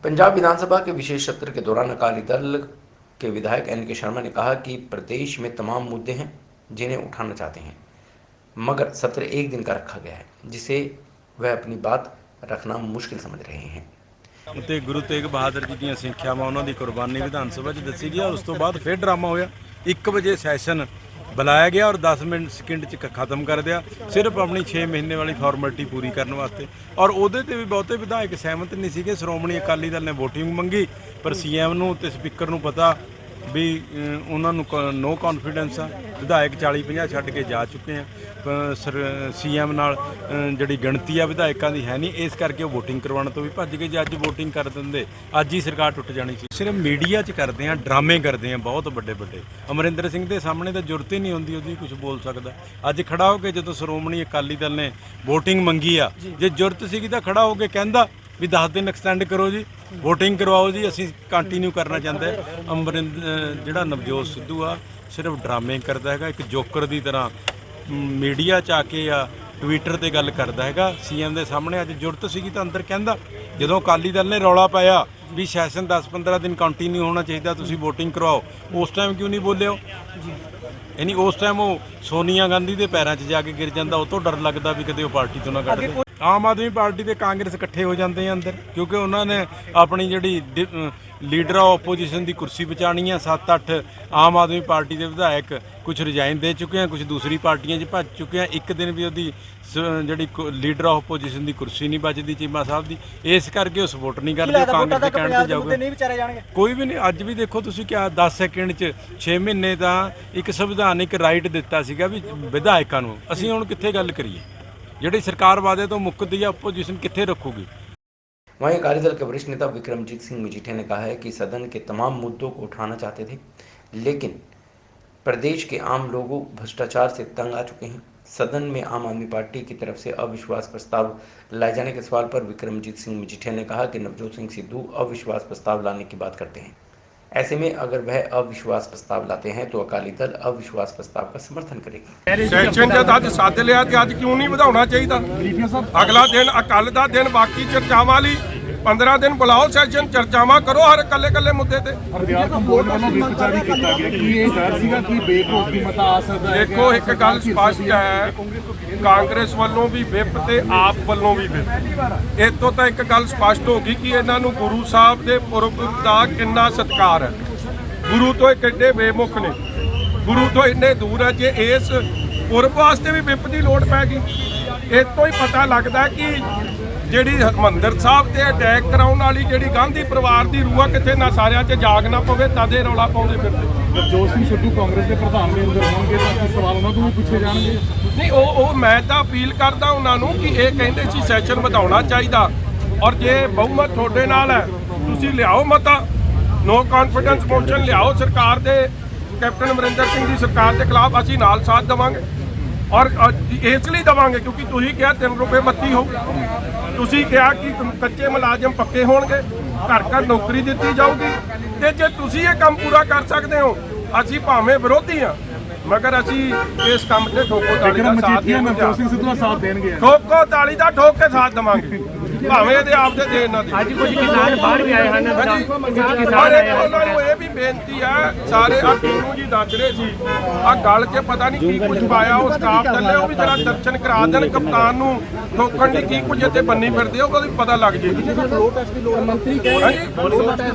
पंजाब विधानसभा के विशेष सत्र के दौरान अकाली दल के विधायक NK शर्मा ने कहा कि प्रदेश में तमाम मुद्दे हैं जिन्हें उठाना चाहते हैं, मगर सत्र एक दिन का रखा गया है, जिसे वह अपनी बात रखना मुश्किल समझ रहे हैं। ਤੇ ਗੁਰੂ ਤੇਗ ਬਹਾਦਰ ਜੀ ਦੀਆਂ ਸਿੱਖਿਆਵਾਂ, ਉਹਨਾਂ ਦੀ ਕੁਰਬਾਨੀ ਵਿਧਾਨ ਸਭਾ 'ਚ ਦੱਸੀ ਗਈ। ਉਸ ਤੋਂ ਬਾਅਦ ਫਿਰ ਡਰਾਮਾ ਹੋਇਆ। 1 ਵਜੇ ਸੈਸ਼ਨ ਬੁਲਾਇਆ ਗਿਆ ਔਰ 10 ਮਿੰਟ ਸਕਿੰਟ 'ਚ ਖਤਮ ਕਰ ਦਿਆ, ਸਿਰਫ ਆਪਣੀ 6 ਮਹੀਨੇ ਵਾਲੀ ਫਾਰਮੈਲਿਟੀ ਪੂਰੀ ਕਰਨ ਵਾਸਤੇ। ਔਰ ਉਹਦੇ ਤੇ ਵੀ ਬਹੁਤੇ ਵਿਧਾਇਕ ਸਹਿਮਤ ਨਹੀਂ ਸੀਗੇ। ਸ਼੍ਰੋਮਣੀ ਅਕਾਲੀ ਦਲ ਨੇ ਵੋਟਿੰਗ ਮੰਗੀ, ਪਰ CM ਨੂੰ ਤੇ ਸਪੀਕਰ ਨੂੰ ਪਤਾ ਵੀ ਉਹਨਾਂ ਨੂੰ ਨੋ ਕੌਨਫੀਡੈਂਸ ਆ। ਵਿਧਾਇਕ 40-50 ਛੱਡ ਕੇ ਜਾ ਚੁੱਕੇ ਆ। CM ਨਾਲ ਜਿਹੜੀ ਗਿਣਤੀ ਆ ਵਿਧਾਇਕਾਂ ਦੀ ਹੈ ਨਹੀਂ, ਇਸ ਕਰਕੇ ਉਹ ਵੋਟਿੰਗ ਕਰਵਾਉਣ ਤੋਂ ਵੀ ਭੱਜ ਗਏ। ਜੇ ਅੱਜ ਵੋਟਿੰਗ ਕਰ ਦਿੰਦੇ, ਅੱਜ ਹੀ ਸਰਕਾਰ ਟੁੱਟ ਜਾਣੀ ਸੀ। ਸਿਰਫ ਮੀਡੀਆ 'ਚ ਕਰਦੇ ਆ, ਡਰਾਮੇ ਕਰਦੇ ਆ ਬਹੁਤ ਵੱਡੇ ਵੱਡੇ। ਅਮਰਿੰਦਰ ਸਿੰਘ ਦੇ ਸਾਹਮਣੇ ਤਾਂ ਜੁਰਤ ਹੀ ਨਹੀਂ ਹੁੰਦੀ ਉਹਦੀ ਕੁਝ ਬੋਲ ਸਕਦਾ। ਅੱਜ ਖੜਾ ਹੋ ਕੇ ਜਦੋਂ ਸ਼੍ਰੋਮਣੀ ਅਕਾਲੀ ਦਲ ਨੇ ਵੋਟਿੰਗ ਮੰਗੀ ਆ, ਜੇ ਜੁਰਤ ਸੀਗੀ ਤਾਂ ਖੜਾ ਹੋ ਕੇ ਕਹਿੰਦਾ ਵੀ 10 ਦਿਨ ਐਕਸਟੈਂਡ ਕਰੋ ਜੀ, ਵੋਟਿੰਗ ਕਰਵਾਓ ਜੀ, ਅਸੀਂ ਕੰਟੀਨਿਊ ਕਰਨਾ ਚਾਹੁੰਦੇ। ਜਿਹੜਾ ਨਵਜੋਤ ਸਿੱਧੂ ਆ ਸਿਰਫ ਡਰਾਮੇ ਕਰਦਾ ਹੈਗਾ, ਇੱਕ ਜੋਕਰ ਦੀ ਤਰ੍ਹਾਂ ਮੀਡੀਆ 'ਚ ਆ ਕੇ ਆ ਟਵਿੱਟਰ ਤੇ ਗੱਲ ਕਰਦਾ ਹੈਗਾ। CM ਦੇ ਸਾਹਮਣੇ ਅੱਜ ਜੁਰਤ ਸੀਗੀ ਤਾਂ ਅੰਦਰ ਕਹਿੰਦਾ। ਜਦੋਂ ਅਕਾਲੀ ਦਲ ਨੇ ਰੌਲਾ ਪਾਇਆ ਵੀ ਸੈਸ਼ਨ 10-15 ਦਿਨ ਕੰਟੀਨਿਊ ਹੋਣਾ ਚਾਹੀਦਾ, ਤੁਸੀਂ ਵੋਟਿੰਗ ਕਰਵਾਓ, ਉਸ ਟਾਈਮ ਕਿਉਂ ਨਹੀਂ ਬੋਲਿਓ? ਯਾਨੀ ਉਸ ਟਾਈਮ ਉਹ ਸੋਨੀਆ ਗਾਂਧੀ ਦੇ ਪੈਰਾਂ 'ਚ ਜਾ ਕੇ ਗਿਰ ਜਾਂਦਾ, ਉਹ ਤੋਂ ਡਰ ਲੱਗਦਾ ਵੀ ਕਦੇ ਉਹ ਪਾਰਟੀ ਤੋਂ ਨਾ ਕੱਢ ਦੇ। ਆਮ ਆਦਮੀ ਪਾਰਟੀ ਤੇ ਕਾਂਗਰਸ ਇਕੱਠੇ ਹੋ ਜਾਂਦੇ ਆ ਅੰਦਰ, ਕਿਉਂਕਿ ਉਹਨਾਂ ਨੇ ਆਪਣੀ ਜਿਹੜੀ ਲੀਡਰ ਆਫ ਆਪੋਜੀਸ਼ਨ ਦੀ ਕੁਰਸੀ ਬਚਾਣੀ ਆ। 7-8 ਆਮ ਆਦਮੀ ਪਾਰਟੀ ਦੇ ਵਿਧਾਇਕ ਕੁਝ ਰਿਜ਼ਾਈਨ ਦੇ ਚੁੱਕੇ ਆ, ਕੁਝ ਦੂਸਰੀ ਪਾਰਟੀਆਂ 'ਚ ਭੱਜ ਚੁੱਕੇ ਆ। ਇੱਕ ਦਿਨ ਵੀ ਉਹਦੀ ਜਿਹੜੀ ਲੀਡਰ ਆਫ ਆਪੋਜੀਸ਼ਨ ਦੀ ਕੁਰਸੀ ਨਹੀਂ ਬਚਦੀ ਚੀਮਾ ਸਾਹਿਬ ਦੀ, ਇਸ ਕਰਕੇ ਉਹ ਸਪੋਰਟ ਨਹੀਂ ਕਰਦੇ। ਕਾਂਗਰਸ ਦੇ ਕਹਿਣ ਤੇ ਜਾਊਗਾ ਕੋਈ ਵੀ ਨਹੀਂ। ਅੱਜ ਵੀ ਦੇਖੋ ਤੁਸੀਂ ਕਿਹਾ 10 ਸੈਕਿੰਡ 'ਚ 6 ਮਹੀਨੇ ਦਾ ਇੱਕ ਸੰਵਿਧਾਨਿਕ ਰਾਈਟ ਦਿੱਤਾ ਸੀਗਾ ਵੀ ਵਿਧਾਇਕਾਂ ਨੂੰ। ਅਸੀਂ ਹੁਣ ਕਿੱਥੇ ਗੱਲ ਕਰੀਏ? ਜਿਹੜੀ सरकार वादे तो मुक्कदी है, अपोजिशन कितने रखूगी? वहीं अकाली दल के वरिष्ठ नेता विक्रमजीत सिंह मजीठिया ने कहा है कि सदन के तमाम मुद्दों को उठाना चाहते थे, लेकिन प्रदेश के आम लोग भ्रष्टाचार से तंग आ चुके हैं। सदन में आम आदमी पार्टी की तरफ से अविश्वास प्रस्ताव लाए जाने के सवाल पर विक्रमजीत सिंह मजीठिया ने कहा कि नवजोत सिंह सिद्धू अविश्वास प्रस्ताव लाने की बात करते हैं। ऐसे में अगर वह अविश्वास प्रस्ताव लाते हैं तो अकाली दल अविश्वास प्रस्ताव का समर्थन करेगी। ਸੈਸ਼ਨ ਜਦ ਅੱਜ ਸੱਦ ਲਿਆ ਤੇ ਅੱਜ ਕਿਉਂ ਨਹੀਂ ਵਧਾਉਣਾ ਚਾਹੀਦਾ? ਅਗਲਾ ਦਿਨ ਅਕਾਲ ਦਾ ਦਿਨ, ਬਾਕੀ ਚਰਚਾਵਾਂ ਲਈ 15 ਦਿਨ ਬੁਲਾਓ ਸੈਸ਼ਨ, ਚਰਚਾਵਾਂ ਕਰੋ ਹਰ ਇਕੱਲੇ ਮੁੱਦੇ ਤੇ। ਦੇਖੋ ਇੱਕ ਗੱਲ ਸਪਸ਼ਟ ਹੈ, ਕਾਂਗਰਸ ਵੱਲੋਂ ਵੀ ਵਿਪ ਤੇ ਆਪ ਵੱਲੋਂ ਵੀ ਵਿਪ। ਇਹ ਤੋਂ ਤਾਂ ਇੱਕ ਗੱਲ ਸਪਸ਼ਟ ਹੋ ਗਈ ਕਿ ਇਹਨਾਂ ਨੂੰ ਗੁਰੂ ਸਾਹਿਬ ਦੇ ਪੁਰਬ ਦਾ ਕਿੰਨਾ ਸਤਿਕਾਰ ਹੈ। ਗੁਰੂ ਤੋਂ ਇਹ ਕਿੰਨੇ ਬੇਮੁਖ ਨੇ, ਗੁਰੂ ਤੋਂ ਇੰਨੇ ਦੂਰ ਹੈ। ਜੇ ਇਸ ਪੁਰਬ ਵਾਸਤੇ ਵੀ ਵਿਪ ਦੀ ਲੋੜ ਪੈ ਗਈ, ਇਹ ਤੋਂ ਹੀ ਪਤਾ ਲੱਗਦਾ ਕਿ ਜਿਹੜੀ ਹਰਿਮੰਦਰ ਸਾਹਿਬ ਤੇ ਅਟੈਕ ਕਰਾਉਣ ਵਾਲੀ ਜਿਹੜੀ ਗਾਂਧੀ ਪਰਿਵਾਰ ਦੀ ਰੂਹ ਆ ਕਿੱਥੇ ਨਾ ਸਾਰਿਆਂ 'ਚ ਜਾਗ ਨਾ ਪਵੇ, ਤਾਦੇ ਰੌਲਾ ਪਾਉਂਦੇ ਫਿਰਦੇ। ਨਵਜੋਤ ਸਿੰਘ ਸਿੱਧੂ ਕਾਂਗਰਸ ਦੇ ਪ੍ਰਧਾਨ ਦੇ ਅੰਦਰ ਹੋਣਗੇ ਤਾਂ ਸਵਾਲ ਉਹਨਾਂ ਤੋਂ ਵੀ ਪੁੱਛੇ ਜਾਣਗੇ। ਨਹੀਂ, ਉਹ ਮੈਂ ਤਾਂ ਅਪੀਲ ਕਰਦਾ ਉਹਨਾਂ ਨੂੰ ਕਿ ਇਹ ਕਹਿੰਦੇ ਸੀ ਸੈਸ਼ਨ ਵਧਾਉਣਾ ਚਾਹੀਦਾ, ਔਰ ਜੇ ਬਹੁਮਤ ਤੁਹਾਡੇ ਨਾਲ ਹੈ ਤੁਸੀਂ ਲਿਆਓ ਮਤਾ, ਨੋ ਕੌਨਫੀਡੈਂਸ ਮੋਸ਼ਨ ਲਿਆਓ ਸਰਕਾਰ ਦੇ, ਕੈਪਟਨ ਅਮਰਿੰਦਰ ਸਿੰਘ ਦੀ ਸਰਕਾਰ ਦੇ ਖਿਲਾਫ। ਅਸੀਂ ਨਾਲ ਸਾਥ ਦੇਵਾਂਗੇ, ਔਰ ਇਸ ਲਈ ਦੇਵਾਂਗੇ ਕਿਉਂਕਿ ਤੁਸੀਂ ਕਿਹਾ 3 ਰੁਪਏ ਬੱਤੀ ਹੋ, ਤੁਸੀਂ ਕਿਹਾ ਕਿ ਕੱਚੇ ਮੁਲਾਜ਼ਮ ਪੱਕੇ ਹੋਣਗੇ, ਘਰ ਨੌਕਰੀ ਦਿੱਤੀ ਜਾਊਗੀ। ਤੇ ਜੇ ਤੁਸੀਂ ਇਹ ਕੰਮ ਪੂਰਾ ਕਰ ਸਕਦੇ ਹੋ, ਅਸੀਂ ਭਾਵੇਂ ਵਿਰੋਧੀ ਹਾਂ ਮਗਰ ਅਸੀਂ ਇਸ ਕੰਮ ਤੇ ਠੋਕੋ ਤਾਲੀ ਦਾ ਸਾਥ ਦੇਵਾਂਗੇ। ਠੋਕੋ ਤਾਲੀ ਦਾ ਠੋਕ ਕੇ ਸਾਥ ਦੇਵਾਂਗੇ, ਭਾਵੇਂ ਇਹਦੇ ਆਪਦੇ ਦੇਣ ਨਾ ਦੇ। ਅੱਜ ਕੁਝ ਕਿਸਾਨ ਬਾਹਰ ਵੀ ਆਏ ਹਨ। ਉਹਨਾਂ ਨੂੰ ਇਹ ਵੀ ਬੇਨਤੀ ਹੈ, ਸਾਰੇ ਆ ਟੀਨੂ ਜੀ ਦੱਸ ਰਹੇ ਸੀ ਆ ਗੱਲ 'ਚ ਪਤਾ ਨਹੀਂ ਕੀ ਕੁਝ ਪਾਇਆ ਉਹ ਸਟਾਫ ਥੱਲੇ, ਉਹ ਵੀ ਜਰਾ ਦਰਸ਼ਨ ਕਰਾ ਦੇਣ ਕਪਤਾਨ ਨੂੰ, ਠੋਕਣ ਦੀ ਕੀ ਕੁਝ ਇੱਥੇ ਬੰਨੀ ਫਿਰਦੇ ਉਹਦਾ ਵੀ ਪਤਾ ਲੱਗ ਜੇ।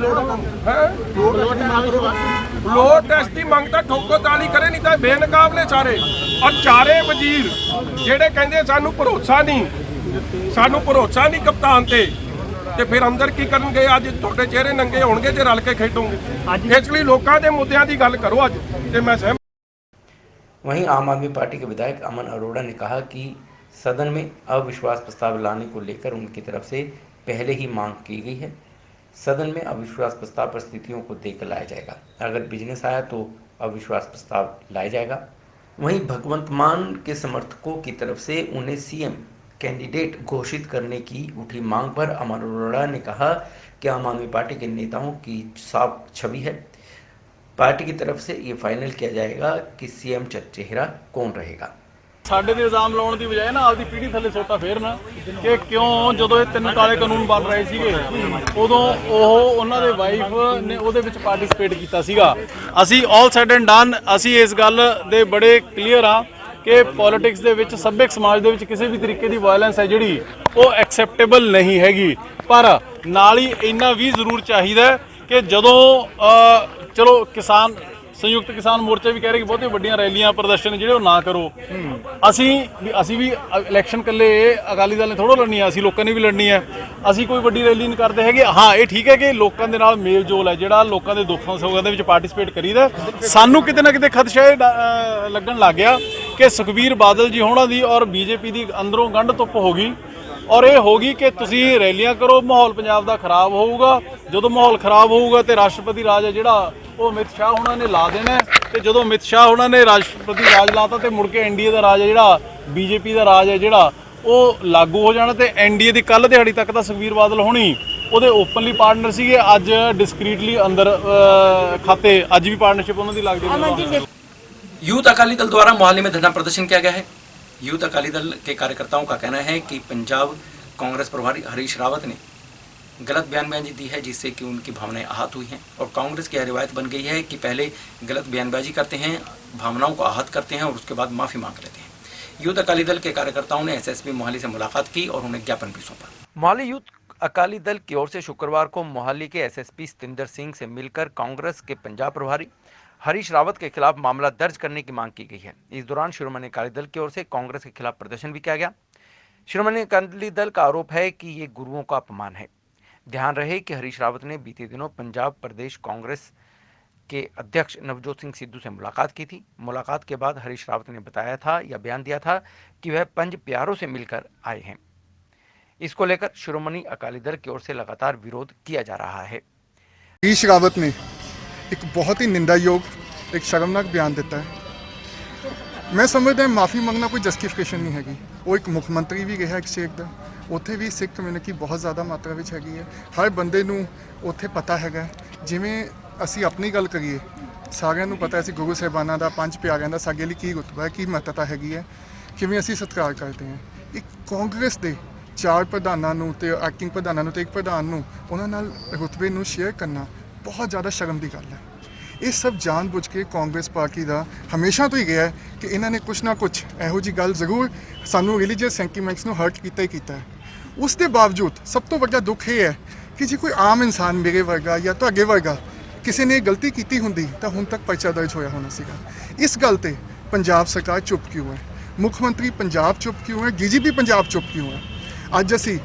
ਲੋਡ ਟੈਸਟ ਦੀ ਮੰਗ ਤਾਂ ਠੋਕੋ ਤਾਲੀ ਕਰੇ, ਨਹੀਂ ਤਾਂ ਬੇਨਕਾਬਲੇ ਸਾਰੇ। ਔਰ ਚਾਰੇ ਵਜ਼ੀਰ ਜਿਹੜੇ ਕਹਿੰਦੇ ਸਾਨੂੰ ਭਰੋਸਾ ਨਹੀਂ ਕਪਤਾਨ ਤੇ ਫਿਰ ਅੰਦਰ ਕੀ ਕਰਨਗੇ? ਅੱਜ ਤੁਹਾਡੇ ਚਿਹਰੇ ਨੰਗੇ ਹੋਣਗੇ ਜੇ ਰਲ ਕੇ ਖੇਡੋਗੇ। ਇਸ ਲਈ ਲੋਕਾਂ ਦੇ ਮੁੱਦਿਆਂ ਦੀ ਗੱਲ ਕਰੋ ਅੱਜ, ਤੇ ਮੈਂ ਸਹਿਮਤ। वहीं आम आदमी पार्टी के विधायक अमन अरोड़ा ने कहा कि सदन में अविश्वास प्रस्ताव लाने को लेकर उनकी तरफ से पहले ही मांग की गई है। सदन में अविश्वास प्रस्ताव पर स्थितियों को देखकर लाया जाएगा, अगर बिजनेस आया तो अविश्वास प्रस्ताव लाया जाएगा। वहीं भगवंत मान के समर्थकों की तरफ से उन्हें सीएम कैंडिडेट घोषित करने की उठी मांग पर अमन अरोड़ा ने कहा कि आम आदमी पार्टी के नेताओं की साफ छवि है, पार्टी की तरफ से ये फाइनल किया जाएगा कि सीएम चेहरा कौन रहेगा। ਸਾਡੇ ਤੇ ਇਲਜ਼ਾਮ ਲਾਉਣ ਦੀ ਬਜਾਏ ਨਾ ਆਪਦੀ ਪੀੜੀ ਥੱਲੇ ਸੋਟਾ ਫੇਰਨਾ ਕਿ ਕਿਉਂ ਜਦੋਂ ਇਹ 3 ਕਾਲੇ ਕਾਨੂੰਨ ਬਣ ਰਹੇ ਸੀਗੇ ਉਦੋਂ ਉਹਨਾਂ ਦੇ ਵਾਈਫ ਨੇ ਉਹਦੇ ਵਿੱਚ ਪਾਰਟਿਸਿਪੇਟ ਕੀਤਾ ਸੀਗਾ। ਅਸੀਂ ਆਲ ਸੈਡ ਐਂਡ ਡਨ, ਅਸੀਂ ਇਸ ਗੱਲ ਦੇ ਬੜੇ ਕਲੀਅਰ ਆ ਕਿ ਪੋਲਿਟਿਕਸ ਦੇ ਵਿੱਚ ਸੱਭਿਅਕ ਸਮਾਜ ਦੇ ਵਿੱਚ ਕਿਸੇ ਵੀ ਤਰੀਕੇ ਦੀ ਵਾਇਲੈਂਸ ਹੈ ਜਿਹੜੀ ਉਹ ਐਕਸੈਪਟੇਬਲ ਨਹੀਂ ਹੈਗੀ। ਪਰ ਨਾਲ ਹੀ ਇੰਨਾ ਵੀ ਜ਼ਰੂਰ ਚਾਹੀਦਾ ਕਿ ਜਦੋਂ ਚਲੋ ਕਿਸਾਨ ਸੰਯੁਕਤ ਕਿਸਾਨ ਮੋਰਚਾ ਵੀ ਕਹਿ ਰਹੇ ਕਿ ਬਹੁਤੀ ਵੱਡੀਆਂ ਰੈਲੀਆਂ ਪ੍ਰਦਰਸ਼ਨ ਜਿਹੜੇ ਉਹ ਨਾ ਕਰੋ। ਅਸੀਂ ਵੀ ਇਲੈਕਸ਼ਨ ਇਕੱਲੇ ਅਕਾਲੀ ਦਲ ਨੇ ਥੋੜ੍ਹਾ ਲੜਨੀ ਆ, ਅਸੀਂ ਲੋਕਾਂ ਨੇ ਵੀ ਲੜਨੀ ਹੈ। ਅਸੀਂ ਕੋਈ ਵੱਡੀ ਰੈਲੀ ਨਹੀਂ ਕਰਦੇ ਹੈਗੇ। ਹਾਂ, ਇਹ ਠੀਕ ਹੈ ਕਿ ਲੋਕਾਂ ਦੇ ਨਾਲ ਮੇਲ ਜੋਲ ਹੈ, ਜਿਹੜਾ ਲੋਕਾਂ ਦੇ ਦੁੱਖਾਂ ਸੁੱਖਾਂ ਦੇ ਵਿੱਚ ਪਾਰਟਿਸਿਪੇਟ ਕਰੀਦਾ। ਸਾਨੂੰ ਕਿਤੇ ਨਾ ਕਿਤੇ ਖਦਸ਼ਾ ਲੱਗਣ ਲੱਗ ਗਿਆ ਕਿ ਸੁਖਬੀਰ ਬਾਦਲ ਜੀ ਹੋਣਾ ਦੀ ਔਰ ਬੀਜੇਪੀ ਦੀ ਅੰਦਰੋਂ ਗੰਢ ਧੁੱਪ ਹੋ ਗਈ, ਔਰ ਇਹ ਹੋਗੀ ਕਿ ਤੁਸੀਂ ਰੈਲੀਆਂ ਕਰੋ, ਮਾਹੌਲ ਪੰਜਾਬ ਦਾ ਖਰਾਬ ਹੋਊਗਾ। ਜਦੋਂ ਮਾਹੌਲ ਖਰਾਬ ਹੋਊਗਾ ਤੇ ਰਾਸ਼ਟਰਪਤੀ ਰਾਜ ਹੈ ਜਿਹੜਾ ਉਹ ਅਮਿਤ ਸ਼ਾਹ ਉਹਨਾਂ ਨੇ ਲਾ ਦੇਣਾ, ਤੇ ਜਦੋਂ ਅਮਿਤ ਸ਼ਾਹ ਉਹਨਾਂ ਨੇ ਰਾਸ਼ਟਰਪਤੀ ਰਾਜ ਲਾਤਾ ਤੇ ਮੁੜ ਕੇ ਐਨਡੀਏ ਦਾ ਰਾਜ ਹੈ ਜਿਹੜਾ, ਬੀਜੇਪੀ ਦਾ ਰਾਜ ਹੈ ਜਿਹੜਾ ਉਹ ਲਾਗੂ ਹੋ ਜਾਣਾ। ਤੇ ਐਨਡੀਏ ਦੀ ਕੱਲ ਦਿਹਾੜੀ ਤੱਕ ਤਾਂ ਸੁਖਬੀਰ ਬਾਦਲ ਹੋਣੀ ਉਹਦੇ ਓਪਨਲੀ ਪਾਰਟਨਰ ਸੀਗੇ, ਅੱਜ ਡਿਸਕ੍ਰੀਟਲੀ ਅੰਦਰ ਖਾਤੇ ਅੱਜ ਵੀ ਪਾਰਟਨਰਸ਼ਿਪ ਉਹਨਾਂ ਦੀ ਲੱਗਦੀ। यूथ अकाली दल द्वारा मोहाली में धरना प्रदर्शन किया गया है। यूथ अकाली दल के कार्यकर्ताओं का कहना है कि पंजाब कांग्रेस प्रभारी हरीश रावत ने गलत बयानबाजी दी है, जिससे कि उनकी भावनाएं आहत हुई हैं। और कांग्रेस की यह रिवायत बन गई है कि पहले गलत बयानबाजी करते हैं, भावनाओं को आहत करते हैं और उसके बाद माफ़ी मांग लेते हैं। यूथ अकाली दल के कार्यकर्ताओं ने एसएसपी मोहाली से मुलाकात की और उन्हें ज्ञापन भी सौंपा। मोहाली यूथ अकाली दल की ओर से शुक्रवार को मोहाली के एसएसपी सतिंदर सिंह से मिलकर कांग्रेस के पंजाब प्रभारी हरीश रावत के खिलाफ मामला दर्ज करने की मांग की गई है। इस दौरान शिरोमणि अकाली दल की ओर से कांग्रेस के खिलाफ प्रदर्शन भी किया गया। शिरोमणि अकाली दल का आरोप है कि ये गुरुओं का अपमान है। ध्यान रहे कि हरीश रावत ने बीते दिनों पंजाब प्रदेश कांग्रेस के अध्यक्ष नवजोत सिंह सिद्धू से मुलाकात की थी। मुलाकात के बाद हरीश रावत ने बताया था या बयान दिया था कि वह पंज प्यारों से मिलकर आए हैं। इसको लेकर शिरोमणि अकाली दल की ओर से लगातार विरोध किया जा रहा है। हरीश रावत ने एक बहुत ही निंदा योग, एक शर्मनाक बयान दिता है। मैं समझदा माफ़ी मंगना कोई जस्टिफिकेशन नहीं हैगी। वो एक मुख मंत्री भी रहा एक स्टेट का, उत्थे भी सिख कम्यूनिटी बहुत ज़्यादा मात्रा में हैगी है। हर बंदे नूं उत्थे पता हैगा। जिवें ਅਸੀਂ अपनी गल करिए, सारिਆਂ ਨੂੰ पता है गुरु साहिबाना का पंज प्यारिਆਂ ਦਾ ਸਾਡੇ ਲਈ ਕੀ ਰੁਤਬਾ ਹੈ, ਕੀ ਮਹੱਤਤਾ ਹੈਗੀ ਹੈ, ਕਿਵੇਂ ਅਸੀਂ ਸਤਿਕਾਰ ਕਰਦੇ ਹਾਂ। ਇੱਕ ਕਾਂਗਰਸ ਦੇ 4 ਪ੍ਰਧਾਨਾਂ ਨੂੰ ਤੇ ਐਕਟਿੰਗ ਪ੍ਰਧਾਨਾਂ ਨੂੰ ਤੇ ਇੱਕ ਪ੍ਰਧਾਨ ਨੂੰ ਉਹਨਾਂ ਨਾਲ ਰੁਤਬੇ ਨੂੰ ਸ਼ੇਅਰ ਕਰਨਾ ਬਹੁਤ ਜ਼ਿਆਦਾ ਸ਼ਰਮ ਦੀ ਗੱਲ ਹੈ। ਇਹ ਸਭ ਜਾਣਬੁੱਝ ਕੇ ਕਾਂਗਰਸ ਪਾਰਟੀ ਦਾ ਹਮੇਸ਼ਾ ਤੋਂ ਹੀ ਗਿਆ ਹੈ ਕਿ ਇਹਨਾਂ ਨੇ ਕੁਛ ਨਾ ਕੁਛ ਇਹੋ ਜਿਹੀ ਗੱਲ ਜ਼ਰੂਰ ਸਾਨੂੰ ਰਿਲੀਜੀਅਸ ਸੈਂਟੀਮੈਂਟਸ ਨੂੰ ਹਰਟ ਕੀਤਾ ਹੀ ਕੀਤਾ ਹੈ। ਉਸ ਦੇ ਬਾਵਜੂਦ ਸਭ ਤੋਂ ਵੱਡਾ ਦੁੱਖ ਇਹ ਹੈ ਕਿ ਜੇ ਕੋਈ ਆਮ ਇਨਸਾਨ ਮੇਰੇ ਵਰਗਾ ਜਾਂ ਤੁਹਾਡੇ ਵਰਗਾ ਕਿਸੇ ਨੇ ਗਲਤੀ ਕੀਤੀ ਹੁੰਦੀ ਤਾਂ ਹੁਣ ਤੱਕ ਪਰਚਾ ਦਰਜ ਹੋਇਆ ਹੋਣਾ ਸੀਗਾ। ਇਸ ਗੱਲ ਤੇ ਪੰਜਾਬ ਸਰਕਾਰ ਚੁੱਪ ਕਿਉਂ ਹੈ? ਮੁੱਖ ਮੰਤਰੀ ਪੰਜਾਬ ਚੁੱਪ ਕਿਉਂ ਹੈ? ਡੀਜੀਪੀ ਪੰਜਾਬ ਚੁੱਪ ਕਿਉਂ ਹੈ? ਅੱਜ ਅਸੀਂ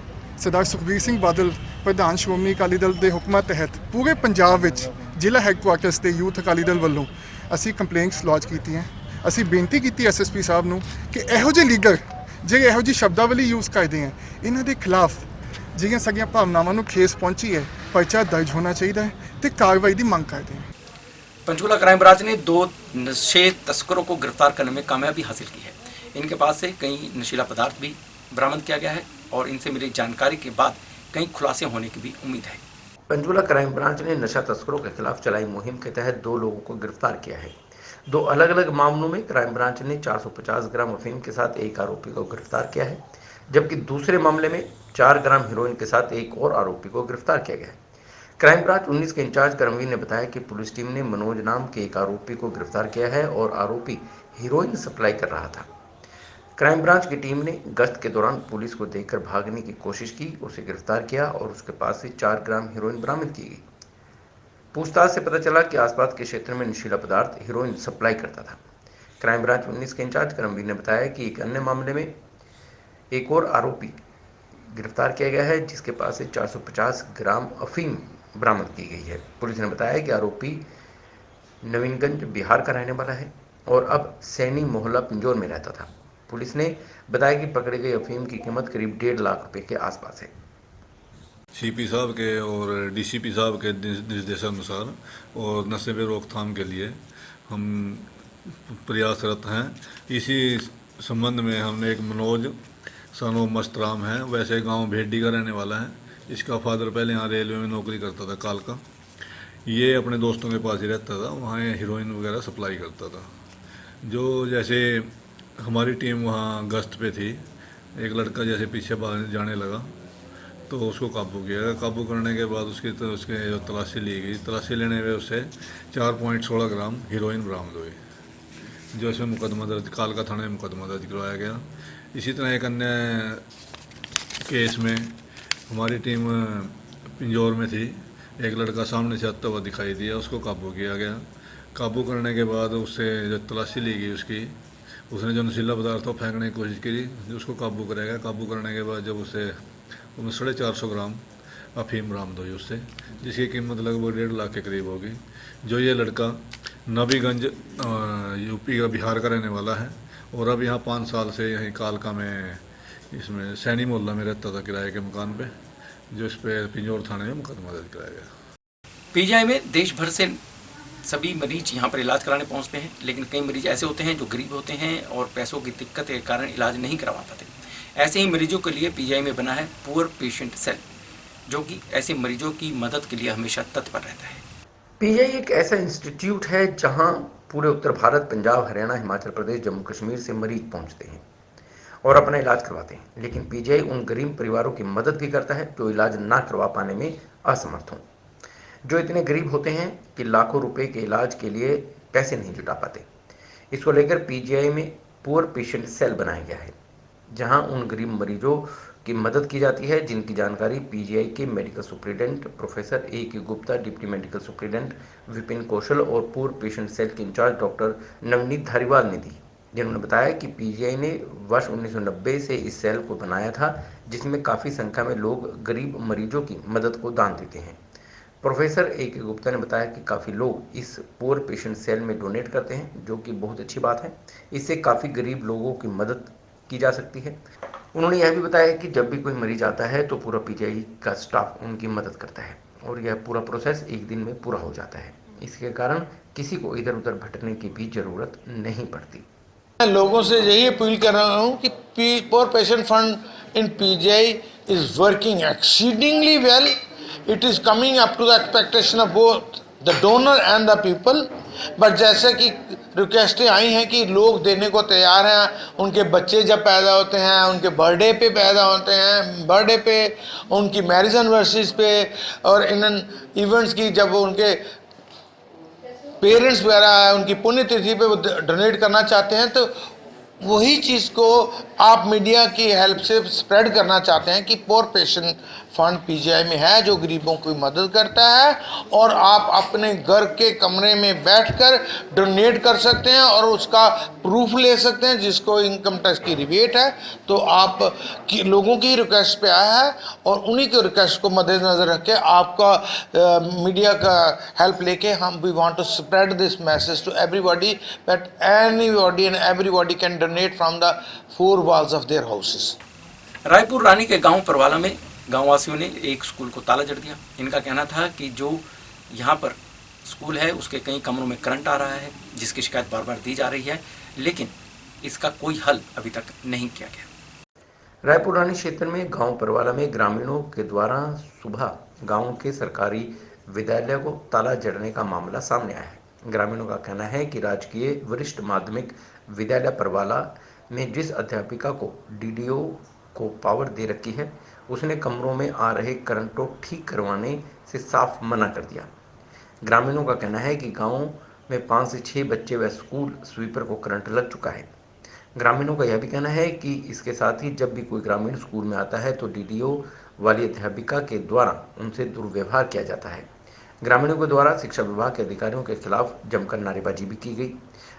ਸਰਦਾਰ ਸੁਖਬੀਰ ਸਿੰਘ ਬਾਦਲ ਪ੍ਰਧਾਨ ਸ਼੍ਰੋਮਣੀ ਅਕਾਲੀ ਦਲ ਦੇ ਹੁਕਮਾਂ ਤਹਿਤ ਪੂਰੇ ਪੰਜਾਬ ਵਿੱਚ ਜ਼ਿਲ੍ਹਾ ਹੈੱਡਕੁਆਰਟਰਸ ਤੇ ਯੂਥ ਅਕਾਲੀ ਦਲ ਵੱਲੋਂ ਅਸੀਂ ਕੰਪਲੇਂਟਸ ਲੌਂਚ ਕੀਤੀਆਂ। ਅਸੀਂ ਬੇਨਤੀ ਕੀਤੀ ਐਸਐਸਪੀ ਸਾਹਿਬ ਨੂੰ ਕਿ ਇਹੋ ਜਿਹੇ ਲੀਡਰ ਜਿਹੜੇ ਇਹੋ ਜਿਹੀ ਸ਼ਬਦਾਵਲੀ ਯੂਜ਼ ਕਰਦੇ ਆ, ਇਹਨਾਂ ਦੇ ਖਿਲਾਫ ਜਿਹੜੀਆਂ ਸਾਡੀਆਂ ਭਾਵਨਾਵਾਂ ਨੂੰ ਠੇਸ ਪਹੁੰਚੀ ਹੈ, पर्चा दर्ज होना चाहिए तो कार्रवाई की मांग करते हैं। पंचकूला क्राइम ब्रांच ने 2 नशे तस्करों को गिरफ्तार करने में कामयाबी हासिल की है। इनके पास से कई नशीला पदार्थ भी बरामद किया गया है और इनसे मिली जानकारी के बाद कई खुलासे होने की भी उम्मीद है। पंचकूला क्राइम ब्रांच ने नशा तस्करों के खिलाफ चलाई मुहिम के तहत 2 लोगों को गिरफ्तार किया है। 2 अलग अलग मामलों में क्राइम ब्रांच ने 450 ग्राम अफीम के साथ एक आरोपी को गिरफ्तार किया है, जबकि दूसरे मामले में 4 ग्राम हीरोइन के साथ एक और आरोपी को गिरफ्तार किया गया है। क्राइम ब्रांच 19 के इंचार्ज कर्मवीर ने बताया कि पुलिस टीम ने मनोज नाम के एक आरोपी को गिरफ्तार किया है और आरोपी हीरोइन सप्लाई कर रहा था। क्राइम ब्रांच की टीम ने गश्त के दौरान पुलिस को देखकर भागने की कोशिश की, उसे गिरफ्तार किया और उसके पास से 4 ग्राम हीरोइन बरामद की गई। पूछताछ से पता चला कि आसपास के क्षेत्र में नशीला पदार्थ हीरोइन सप्लाई करता था। क्राइम ब्रांच 19 के इंचार्ज कर्मवीर ने बताया कि एक अन्य मामले में एक और आरोपी गिरफ्तार किया गया है, जिसके पास से 450 ग्राम अफीम बरामद की गई है। पुलिस ने बताया कि आरोपी नवीनगंज बिहार का रहने वाला है और अब सैनी मोहल्ला पिंजौर में रहता था। पुलिस ने बताया कि पकड़े गए अफीम की कीमत करीब 1.5 लाख रुपए के आसपास है। सीपी साहब के और डीसीपी साहब के निर्देशानुसार और नशे में रोकथाम के लिए हम प्रयासरत हैं। इसी संबंध में हमने एक मनोज सनो मस्तराम है, वैसे गांव भेड्डी का रहने वाला है। इसका फादर पहले यहाँ रेलवे में नौकरी करता था कालका। ये अपने दोस्तों के पास ही रहता था, वहाँ हीरोइन वगैरह सप्लाई करता था। जो जैसे हमारी टीम वहाँ गश्त पे थी, एक लड़का जैसे पीछे जाने लगा तो उसको काबू किया गया। काबू करने के बाद उसके जो तलाशी ली गई, तलाशी लेने में उससे 4.16 ग्राम हीरोइन बरामद हुई, जो इसमें मुकदमा दर्ज कालका थाने में मुकदमा दर्ज करवाया गया। इसी तरह एक अन्य केस में हमारी टीम पिंजौर में थी, एक लड़का सामने से आता हुआ दिखाई दिया, उसको काबू किया गया। काबू करने के बाद उससे जो तलाशी ली गई उसने जो नशीला पदार्थ को फेंकने की कोशिश की, उसको काबू कराया गया। काबू करने के बाद जब उससे 450 ग्राम अफीम बरामद हुई उससे, जिसकी कीमत लगभग 1.5 लाख के करीब होगी। जो ये लड़का नवीगंज यूपी का बिहार का रहने वाला है और अब यहाँ 5 साल से यहीं कालका में इसमें सैनी मोहल्ला में रहता था किराए के मकान पे, जो इस पे पिंजौर थाने में मुकदमा दर्ज कराया गया। पीजीआई में देश भर से सभी मरीज यहाँ पर इलाज कराने पहुँचते हैं, लेकिन कई मरीज ऐसे होते हैं जो गरीब होते हैं और पैसों की दिक्कत के कारण इलाज नहीं करवा पाते। ऐसे ही मरीजों के लिए पीजीआई में बना है पुअर पेशेंट सेल, जो कि ऐसे मरीजों की मदद के लिए हमेशा तत्पर रहता है। पीजीआई एक ऐसा इंस्टीट्यूट है जहाँ पूरे उत्तर भारत, पंजाब, हरियाणा, हिमाचल प्रदेश, जम्मू कश्मीर से मरीज पहुँचते हैं और अपना इलाज करवाते हैं। लेकिन पीजीआई उन गरीब परिवारों की मदद भी करता है जो इलाज ना करवा पाने में असमर्थ हों, जो इतने गरीब होते हैं कि लाखों रुपए के इलाज के लिए पैसे नहीं जुटा पाते। इसको लेकर पीजीआई में पुअर पेशेंट सेल बनाया गया है, जहां उन गरीब मरीजों की मदद की जाती है जिनकी जानकारी पीजीआई के medical superintendent professor A K Gupta, deputy medical superintendent Vipin Kaushal और पुअर पेशेंट सेल के इंचार्ज डॉक्टर नवनीत धारीवाल ने दी, जिन्होंने बताया कि पीजीआई ने वर्ष 1990 से इस सेल को बनाया था, जिसमें काफ़ी संख्या में लोग गरीब मरीजों की मदद को दान देते हैं। प्रोफेसर ए के गुप्ता ने बताया कि काफ़ी लोग इस पुअर पेशेंट सेल में डोनेट करते हैं, जो कि बहुत अच्छी बात है। इससे काफ़ी गरीब लोगों की मदद की जा सकती है। उन्होंने यह भी बताया कि जब भी कोई मरीज आता है तो पूरा पीजीआई का स्टाफ उनकी मदद करता है और यह पूरा प्रोसेस एक दिन में पूरा हो जाता है। इसके कारण किसी को इधर उधर भटकने की भी जरूरत नहीं पड़ती। मैं लोगों से यही अपील कर रहा हूँ कि poor patient fund in PGI is working exceedingly well. It is coming up to the expectation of both the donor and the people. But जैसे कि रिक्वेस्टें आई हैं कि लोग देने को तैयार हैं, उनके बच्चे जब पैदा होते हैं, उनके बर्थडे पे पैदा होते हैं, बर्थडे पे, उनकी मैरिज एनिवर्सरीज पे और इन इवेंट्स की जब उनके पेरेंट्स वगैरह है, उनकी पुण्यतिथि पे वो डोनेट करना चाहते हैं, तो वही चीज़ को आप मीडिया की हेल्प से स्प्रेड करना चाहते हैं कि पुअर पेशेंट फंड पीजीआई में है जो गरीबों की मदद करता है और आप अपने घर के कमरे में बैठकर डोनेट कर सकते हैं और उसका प्रूफ ले सकते हैं, जिसको इनकम टैक्स की रिबेट है। तो आप लोगों की रिक्वेस्ट पे आया है और उन्हीं के रिक्वेस्ट को मद्देनजर रख के आपका मीडिया का हेल्प लेके हम we want to spread this message to everybody that anybody and everybody can donate from the four walls of their houses. Raipur Rani के गांव परवाला में गांव वासियों ने एक स्कूल को ताला जड़ दिया। इनका कहना था कि जो यहाँ पर स्कूल है उसके कई कमरों में करंट आ रहा है, जिसकी शिकायत बार बार दी जा रही है, लेकिन इसका कोई हल अभी तक नहीं किया गया। रायपुर रानी क्षेत्र में गांव परवाला में ग्रामीणों के द्वारा सुबह गांव के सरकारी विद्यालय को ताला जड़ने का मामला सामने आया है। ग्रामीणों का कहना है कि राजकीय वरिष्ठ माध्यमिक विद्यालय परवाला में जिस अध्यापिका को डीडीओ को पावर दे रखी है, उसने कमरों में आ रहे करंट को ठीक करवाने से साफ मना कर दिया। ग्रामीणों का कहना है कि गांव में 5 से 6 बच्चे व स्कूल स्वीपर को करंट लग चुका है। ग्रामीणों का यह भी कहना है कि इसके साथ ही जब भी कोई ग्रामीण स्कूल में आता है तो डीडीओ वाली अध्यापिका के द्वारा उनसे दुर्व्यवहार किया जाता है। ग्रामीणों के द्वारा शिक्षा विभाग के अधिकारियों के खिलाफ जमकर नारेबाजी भी की गई।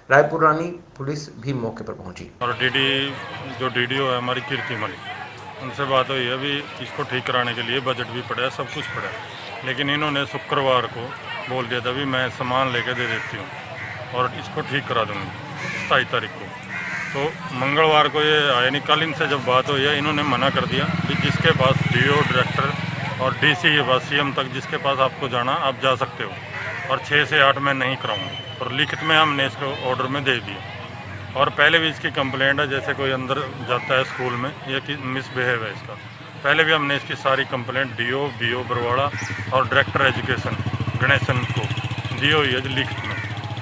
रायपुर रानी पुलिस भी मौके पर पहुंची और जो डीडीओ है हमारी कीर्तिमणि, उनसे बात हुई है। अभी इसको ठीक कराने के लिए बजट भी पड़ा है, सब कुछ पड़ा है, लेकिन इन्होंने शुक्रवार को बोल दिया था भी मैं सामान लेके दे देती हूँ और इसको ठीक करा दूँगी 27 तारीख को। तो मंगलवार को ये आए नहीं। कल इनसे जब बात हुई है इन्होंने मना कर दिया कि जिसके पास डीओ डायरेक्टर और डीसी के पास सीएम तक जिसके पास आपको जाना आप जा सकते हो, और 6 से 8 मैं नहीं कराऊँगा। और लिखित में हमने इसको ऑर्डर में दे दिया। और पहले भी इसकी कंप्लेंट है, जैसे कोई अंदर जाता है स्कूल में ये कि मिसबिहेव है इसका, पहले भी हमने इसकी सारी कंप्लेंट डीओ बीओ बरवाड़ा और डायरेक्टर एजुकेशन गणेशन को दी हुई है लिखित में।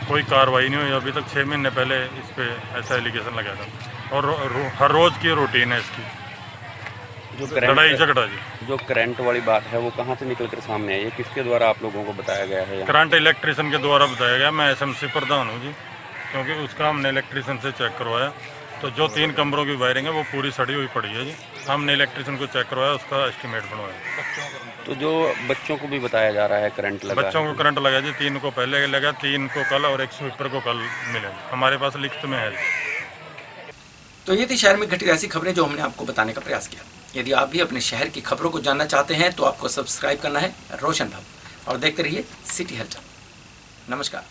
कोई कार्रवाई नहीं हुई अभी तक। 6 महीने पहले इस पर ऐसा एलिगेशन लगा था और हर रोज़ की रूटीन है इसकी लड़ाई झगड़ा जी। जो करंट वाली बात है वो कहाँ से निकल कर सामने आई है, किसके द्वारा आप लोगों को बताया गया है? करंट इलेक्ट्रिशियन के द्वारा बताया गया। मैं एसएमसी प्रधान हूँ जी, क्योंकि उसका हमने इलेक्ट्रिशियन से चेक करवाया तो जो 3 कमरों की वायरिंग है वो पूरी सड़ी हुई पड़ी है जी। हमने इलेक्ट्रिशियन को चेक करवाया, उसका एस्टीमेट बनवाया। तो जो बच्चों को भी बताया जा रहा है करंट लगा, बच्चों को करंट लगा जी, 3 को पहले लगा, 3 को कल और 1 स्वीपर को कल मिले, हमारे पास लिखित में है। तो ये थी शहर में घटी ऐसी खबरें जो हमने आपको बताने का प्रयास किया। यदि आप भी अपने शहर की खबरों को जानना चाहते हैं तो आपको सब्सक्राइब करना है रोशन भव और देखते रहिए सिटी हलचल। नमस्कार।